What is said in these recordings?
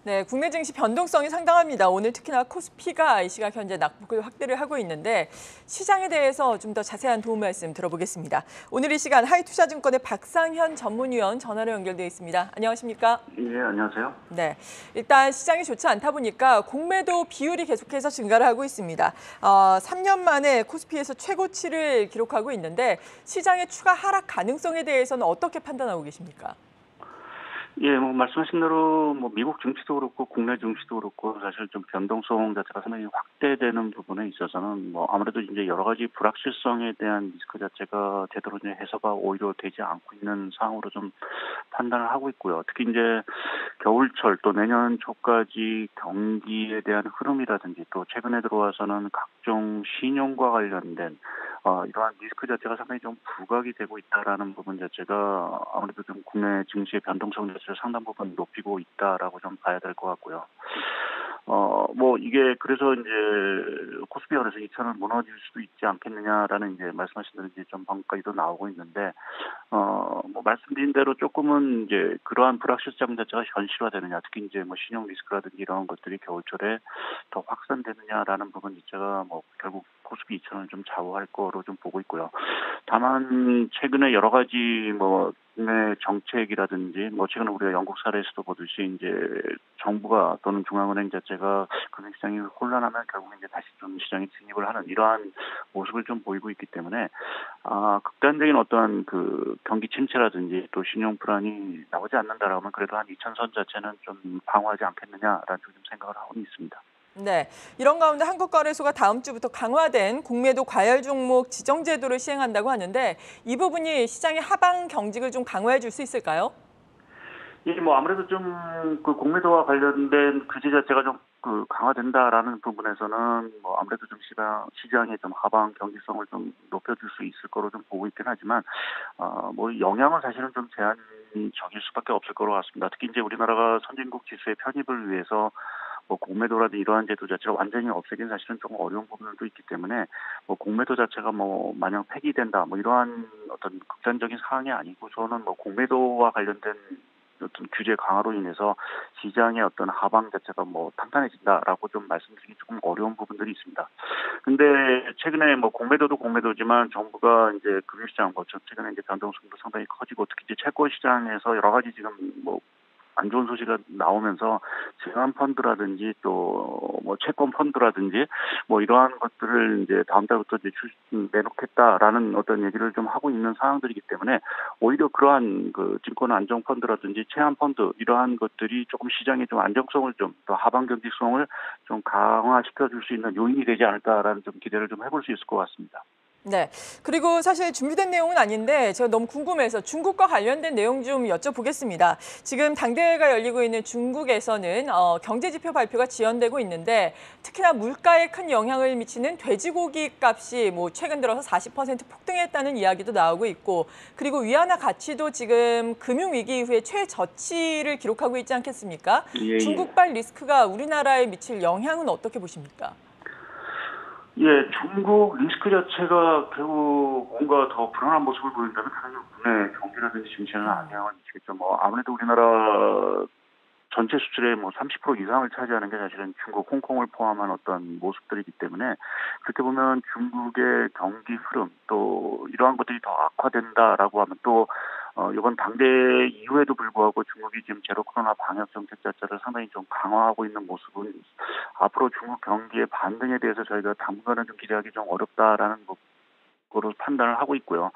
네, 국내 증시 변동성이 상당합니다. 오늘 특히나 코스피가 이 시각 현재 낙폭을 확대를 하고 있는데 시장에 대해서 좀 더 자세한 도움 말씀 들어보겠습니다. 오늘 이 시간 하이투자증권의 박상현 전문위원 전화로 연결되어 있습니다. 안녕하십니까? 예, 안녕하세요. 네, 일단 시장이 좋지 않다 보니까 공매도 비율이 계속해서 증가를 하고 있습니다. 3년 만에 코스피에서 최고치를 기록하고 있는데 시장의 추가 하락 가능성에 대해서는 어떻게 판단하고 계십니까? 예, 말씀하신 대로 미국 증시도 그렇고 국내 증시도 그렇고 사실 좀 변동성 자체가 상당히 확대되는 부분에 있어서는 아무래도 이제 여러 가지 불확실성에 대한 리스크 자체가 제대로 이제 해소가 오히려 되지 않고 있는 상황으로 좀 판단을 하고 있고요. 특히 이제 겨울철 또 내년 초까지 경기에 대한 흐름이라든지 또 최근에 들어와서는 각종 신용과 관련된 이러한 리스크 자체가 상당히 좀 부각이 되고 있다라는 부분 자체가 아무래도 좀 국내 증시의 변동성 자체를 상당 부분 높이고 있다라고 좀 봐야 될 것 같고요. 이게 그래서 이제 코스피가 그래서 2천을 무너질 수도 있지 않겠느냐라는 이제 말씀하신 대로 이제 좀 방금까지도 나오고 있는데, 말씀드린 대로 조금은 이제 그러한 불확실성 자체가 현실화되느냐, 특히 이제 신용 리스크라든지 이런 것들이 겨울철에 더 확산되느냐라는 부분 자체가 결국 코스피 2천을 좀 좌우할 거로 좀 보고 있고요. 다만 최근에 여러 가지 국내 정책이라든지 최근에 우리가 영국 사례에서도 보듯이 이제 정부가 또는 중앙은행 자체가 금융시장이 혼란하면 결국 이제 다시 좀 시장에 진입을 하는 이러한 모습을 좀 보이고 있기 때문에 극단적인 어떤 그 경기 침체라든지 또 신용 불안이 나오지 않는다라고 하면 그래도 한 2천 선 자체는 좀 방어하지 않겠느냐라는 좀 생각을 하고 있습니다. 네, 이런 가운데 한국거래소가 다음 주부터 강화된 공매도 과열 종목 지정 제도를 시행한다고 하는데 이 부분이 시장의 하방 경직을 좀 강화해 줄 수 있을까요? 예, 아무래도 좀 그 공매도와 관련된 규제 자체가 좀 강화된다라는 부분에서는 아무래도 좀 시장의 좀 하방 경직성을 좀 높여줄 수 있을 거로 좀 보고 있긴 하지만 영향은 사실은 좀 제한이 적일 수밖에 없을 거로 같습니다. 특히 이제 우리나라가 선진국 지수의 편입을 위해서 공매도라든 이러한 제도 자체를 완전히 없애기는 사실은 조금 어려운 부분도 있기 때문에 공매도 자체가 마냥 폐기된다 이러한 어떤 극단적인 상황이 아니고 저는 공매도와 관련된 어떤 규제 강화로 인해서 시장의 어떤 하방 자체가 탄탄해진다라고 좀 말씀드리기 조금 어려운 부분들이 있습니다. 근데 최근에 공매도도 공매도지만 정부가 이제 금융시장 최근에 이제 변동성도 상당히 커지고 특히 이제 채권 시장에서 여러 가지 지금 안 좋은 소식이 나오면서 증한 펀드라든지 또 채권 펀드라든지 이러한 것들을 이제 다음 달부터 이제 내놓겠다라는 어떤 얘기를 좀 하고 있는 상황들이기 때문에 오히려 그러한 그 증권 안정 펀드라든지 채한 펀드 이러한 것들이 조금 시장의 좀 안정성을 좀 더 하방 경직성을 좀 강화시켜 줄 수 있는 요인이 되지 않을까라는 좀 기대를 좀 해볼 수 있을 것 같습니다. 네, 그리고 사실 준비된 내용은 아닌데 제가 너무 궁금해서 중국과 관련된 내용 좀 여쭤보겠습니다. 지금 당대회가 열리고 있는 중국에서는 경제지표 발표가 지연되고 있는데 특히나 물가에 큰 영향을 미치는 돼지고기 값이 최근 들어서 40% 폭등했다는 이야기도 나오고 있고 그리고 위안화 가치도 지금 금융위기 이후에 최저치를 기록하고 있지 않겠습니까? 예, 예. 중국발 리스크가 우리나라에 미칠 영향은 어떻게 보십니까? 예, 중국 리스크 자체가 결국 뭔가 더 불안한 모습을 보인다면 당연히 국내 경기라든지 증시에는 영향을 미치겠죠. 아무래도 우리나라 전체 수출의 30% 이상을 차지하는 게 사실은 중국, 홍콩을 포함한 어떤 모습들이기 때문에 그렇게 보면 중국의 경기 흐름 또 이러한 것들이 더 악화된다라고 하면 또 이번 당대 이후에도 불구하고 중국이 지금 제로 코로나 방역 정책 자체를 상당히 좀 강화하고 있는 모습은 앞으로 중국 경기의 반등에 대해서 저희가 당분간은 좀 기대하기 좀 어렵다라는 거로 판단을 하고 있고요.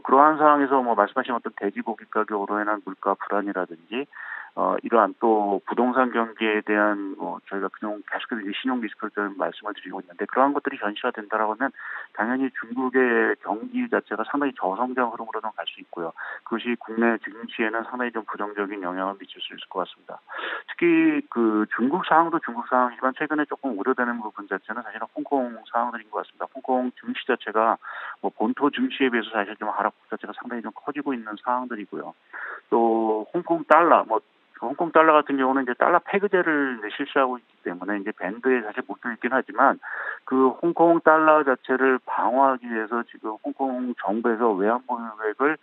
그러한 상황에서 말씀하신 어떤 돼지고기 가격으로 인한 물가 불안이라든지 이러한 또 부동산 경기에 대한 저희가 그냥 계속해서 이제 신용 리스크를 좀 말씀을 드리고 있는데 그러한 것들이 현실화된다라고 하면 당연히 중국의 경기 자체가 상당히 저성장 흐름으로는 갈 수 있고요. 그것이 국내 증시에는 상당히 좀 부정적인 영향을 미칠 수 있을 것 같습니다. 특히 그 중국 상황도 중국 상황이지만 최근에 조금 우려되는 부분 자체는 사실은 홍콩 상황들인 것 같습니다. 홍콩 증시 자체가 본토 증시에 비해서 사실 좀 하락 자체가 상당히 좀 커지고 있는 상황들이고요. 또 홍콩 달러 같은 경우는 이제 달러 패그제를 이제 실시하고 있기 때문에 이제 밴드에 사실 묶여 있긴 하지만 그 홍콩 달러 자체를 방어하기 위해서 지금 홍콩 정부에서 외환 보유액을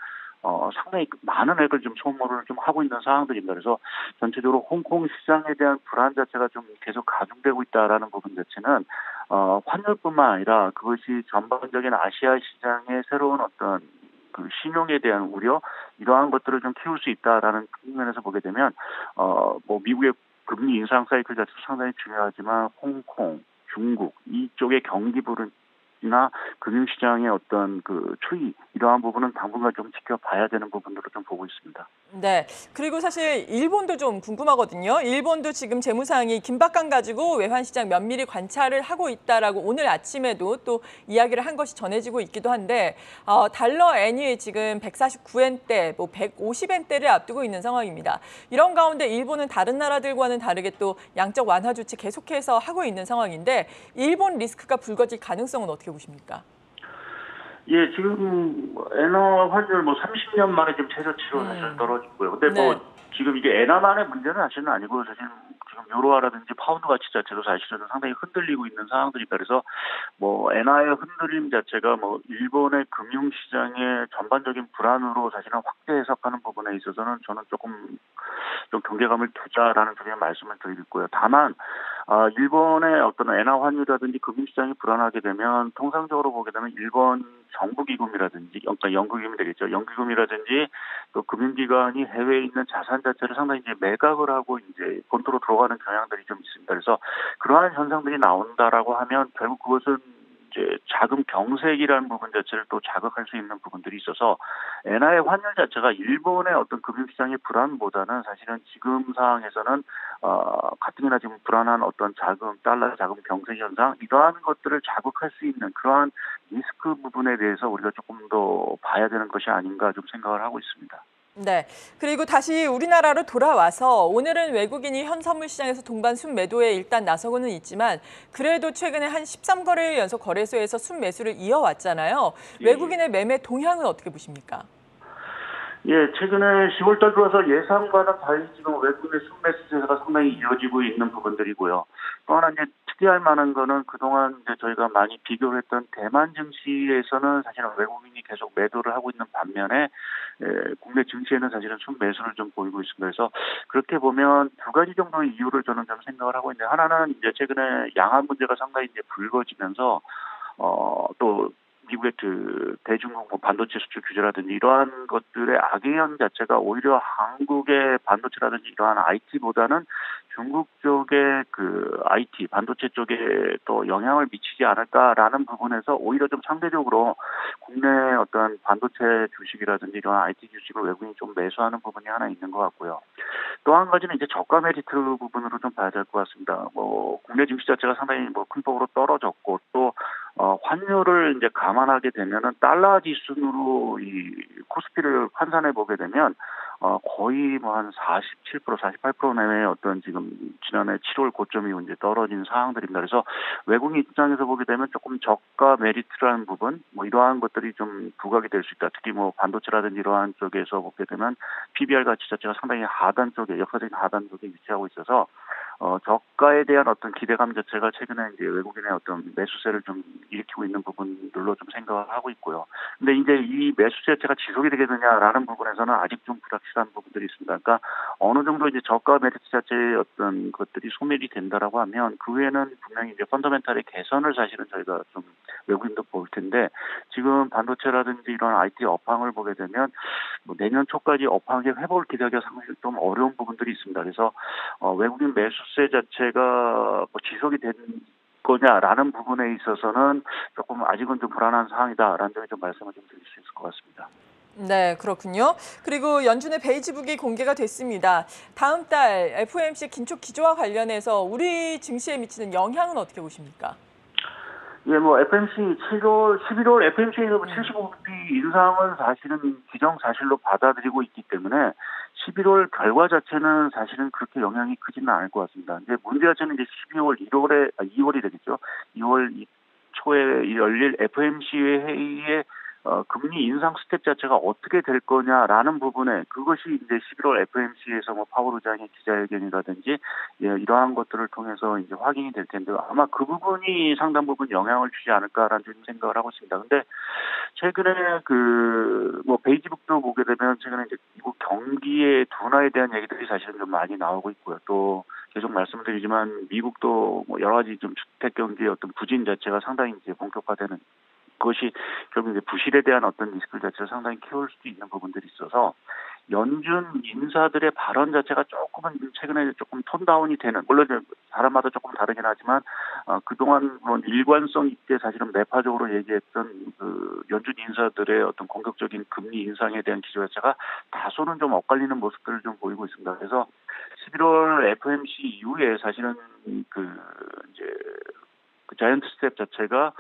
상당히 많은 액을 좀 소모를 좀 하고 있는 상황들입니다. 그래서 전체적으로 홍콩 시장에 대한 불안 자체가 좀 계속 가중되고 있다라는 부분 자체는 환율뿐만 아니라 그것이 전반적인 아시아 시장의 새로운 어떤 그 신용에 대한 우려 이러한 것들을 좀 키울 수 있다라는 측면에서 보게 되면 뭐 미국의 금리 인상 사이클 자체도 상당히 중요하지만 홍콩, 중국 이쪽의 경기 불은이나 금융시장의 어떤 그 추이 이러한 부분은 당분간 좀 지켜봐야 되는 부분으로 좀 보고 있습니다. 네. 그리고 사실 일본도 좀 궁금하거든요. 일본도 지금 재무상이 긴박감 가지고 외환시장 면밀히 관찰을 하고 있다라고 오늘 아침에도 또 이야기를 한 것이 전해지고 있기도 한데 달러 엔이 지금 149엔대, 뭐 150엔대를 앞두고 있는 상황입니다. 이런 가운데 일본은 다른 나라들과는 다르게 또 양적 완화 조치 계속해서 하고 있는 상황인데 일본 리스크가 불거질 가능성은 어떻게 보십니까? 예, 지금 엔화 환율 뭐 30년 만에 지금 최저치로 사실 떨어지고요. 근데 뭐 네. 지금 이게 엔화만의 문제는 사실은 아니고 사실 지금 유로화라든지 파운드 가치 자체도 사실은 상당히 흔들리고 있는 상황들이다. 그래서 뭐 엔화의 흔들림 자체가 뭐 일본의 금융시장의 전반적인 불안으로 사실은 확대 해석하는 부분에 있어서는 저는 조금 좀 경계감을 두자라는 쪽의 말씀을 드리고요. 다만 일본의 어떤 엔화 환율이라든지 금융시장이 불안하게 되면 통상적으로 보게 되면 일본 정부기금이라든지 그러니까 연구기금이 되겠죠. 연구기금이라든지 또 금융기관이 해외에 있는 자산 자체를 상당히 이제 매각을 하고 이제 본토로 들어가는 경향들이 좀 있습니다. 그래서 그러한 현상들이 나온다라고 하면 결국 그것은 이제 자금 경색이라는 부분 자체를 또 자극할 수 있는 부분들이 있어서 엔화의 환율 자체가 일본의 어떤 금융시장의 불안보다는 사실은 지금 상황에서는 가뜩이나 지금 불안한 어떤 자금 달러 자금 경색 현상 이러한 것들을 자극할 수 있는 그러한 리스크 부분에 대해서 우리가 조금 더 봐야 되는 것이 아닌가 좀 생각을 하고 있습니다. 네. 그리고 다시 우리나라로 돌아와서 오늘은 외국인이 현 선물 시장에서 동반 순매도에 일단 나서고는 있지만 그래도 최근에 한 13거래일 연속 거래소에서 순매수를 이어왔잖아요. 예, 예. 외국인의 매매 동향은 어떻게 보십니까? 예, 최근에 10월달 들어서 예상과는 달리 지금 외국인의 순매수세가 상당히 이어지고 있는 부분들이고요. 또 하나 이제 특이할 만한 거는 그동안 이제 저희가 많이 비교를 했던 대만 증시에서는 사실은 외국인이 계속 매도를 하고 있는 반면에 국내 증시에는 사실은 순매수를 좀 보이고 있습니다. 그래서 그렇게 보면 두 가지 정도의 이유를 저는 좀 생각을 하고 있는데 하나는 이제 최근에 양안 문제가 상당히 이제 불거지면서 또 미국의 그 대중국 뭐 반도체 수출 규제라든지 이러한 것들의 악영향 자체가 오히려 한국의 반도체라든지 이러한 IT보다는 중국 쪽의 그 IT 반도체 쪽에 또 영향을 미치지 않을까라는 부분에서 오히려 좀 상대적으로 국내 어떤 반도체 주식이라든지 이러한 IT 주식을 외국인이 좀 매수하는 부분이 하나 있는 것 같고요. 또 한 가지는 이제 저가 메리트 부분으로 좀 봐야 될 것 같습니다. 뭐 국내 증시 자체가 상당히 뭐 큰 폭으로 떨어졌고 또 환율을 이제 감안하게 되면은 달러 지수로 이 코스피를 환산해 보게 되면 거의 뭐 한 47%, 48% 내외의 어떤 지금 지난해 7월 고점이 이제 떨어진 상황들입니다. 그래서 외국인 입장에서 보게 되면 조금 저가 메리트라는 부분, 뭐 이러한 것들이 좀 부각이 될 수 있다. 특히 뭐 반도체라든지 이러한 쪽에서 보게 되면 PBR 가치 자체가 상당히 하단 쪽에 역사적인 하단 쪽에 위치하고 있어서 저가에 대한 어떤 기대감 자체가 최근에 이제 외국인의 어떤 매수세를 좀 일으키고 있는 부분들로 좀 생각을 하고 있고요. 근데 이제 이 매수세 자체가 지속이 되겠느냐라는 부분에서는 아직 좀 불확실한 부분들이 있습니다. 그러니까 어느 정도 이제 저가 메리트 자체의 어떤 것들이 소멸이 된다라고 하면 그 후에는 분명히 이제 펀더멘탈의 개선을 사실은 저희가 좀 외국인도 볼 텐데 지금 반도체라든지 이런 IT 업황을 보게 되면 뭐 내년 초까지 업황의 회복을 기대하기가 사실 좀 어려운 부분들이 있습니다. 그래서 외국인 매수세 자체가 뭐 지속이 된 거냐라는 부분에 있어서는 조금 아직은 좀 불안한 상황이다라는 점에 좀 말씀을 좀 드릴 수 있을 것 같습니다. 네, 그렇군요. 그리고 연준의 베이지북이 공개가 됐습니다. 다음 달 FOMC 긴축 기조와 관련해서 우리 증시에 미치는 영향은 어떻게 보십니까? 예, 뭐 FMC 11월 FMC에서 75bp 인상은 사실은 기정사실로 받아들이고 있기 때문에 11월 결과 자체는 사실은 그렇게 영향이 크지는 않을 것 같습니다. 이제 문제 자체는 이제 12월 2월이 되겠죠. 2월 초에 열릴 FMC 회의에 금리 인상 스텝 자체가 어떻게 될 거냐라는 부분에 그것이 이제 11월 FMC에서 뭐 파월 의장의 기자회견이라든지 예, 이러한 것들을 통해서 이제 확인이 될 텐데 아마 그 부분이 상당 부분 영향을 주지 않을까라는 좀 생각을 하고 있습니다. 근데 최근에 뭐 베이지북도 보게 되면 최근에 이제 미국 경기의 둔화에 대한 얘기들이 사실은 좀 많이 나오고 있고요. 또 계속 말씀드리지만 미국도 뭐 여러 가지 좀 주택 경기의 어떤 부진 자체가 상당히 이제 본격화되는, 그것이 결국 이제 부실에 대한 어떤 리스크 자체를 상당히 키울 수도 있는 부분들이 있어서 연준 인사들의 발언 자체가 조금은 최근에 조금 톤다운이 되는, 물론 이제 사람마다 조금 다르긴 하지만 그동안 그런 일관성 있게 사실은 매파적으로 얘기했던 그 연준 인사들의 어떤 공격적인 금리 인상에 대한 기조 자체가 다소는 좀 엇갈리는 모습들을 좀 보이고 있습니다. 그래서 11월 FOMC 이후에 사실은 이제 자이언트 스텝 자체가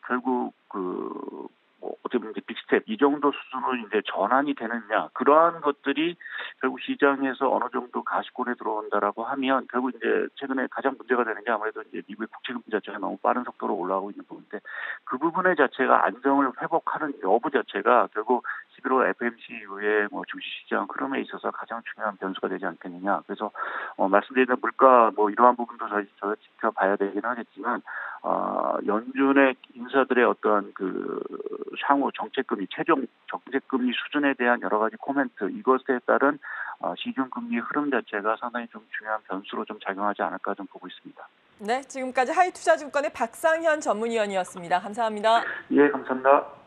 결국 뭐 어떻게 보면 이제 빅스텝 이 정도 수준으로 이제 전환이 되느냐, 그러한 것들이 결국 시장에서 어느 정도 가시권에 들어온다라고 하면 결국 이제 최근에 가장 문제가 되는 게 아무래도 이제 미국의 국채금리 자체가 너무 빠른 속도로 올라가고 있는 부분인데, 그 부분의 자체가 안정을 회복하는 여부 자체가 결국 11월 FOMC 이후에 뭐 주식시장 흐름에 있어서 가장 중요한 변수가 되지 않겠느냐. 그래서 말씀드린 물가 뭐 이러한 부분도 저희 지켜봐야 되긴 하겠지만 연준의 인사들의 어떠한 향후 정책금리, 최종 정책금리 수준에 대한 여러 가지 코멘트, 이것에 따른 시중금리 흐름 자체가 상당히 좀 중요한 변수로 좀 작용하지 않을까 좀 보고 있습니다. 네, 지금까지 하이투자증권의 박상현 전문위원이었습니다. 감사합니다. 예, 감사합니다.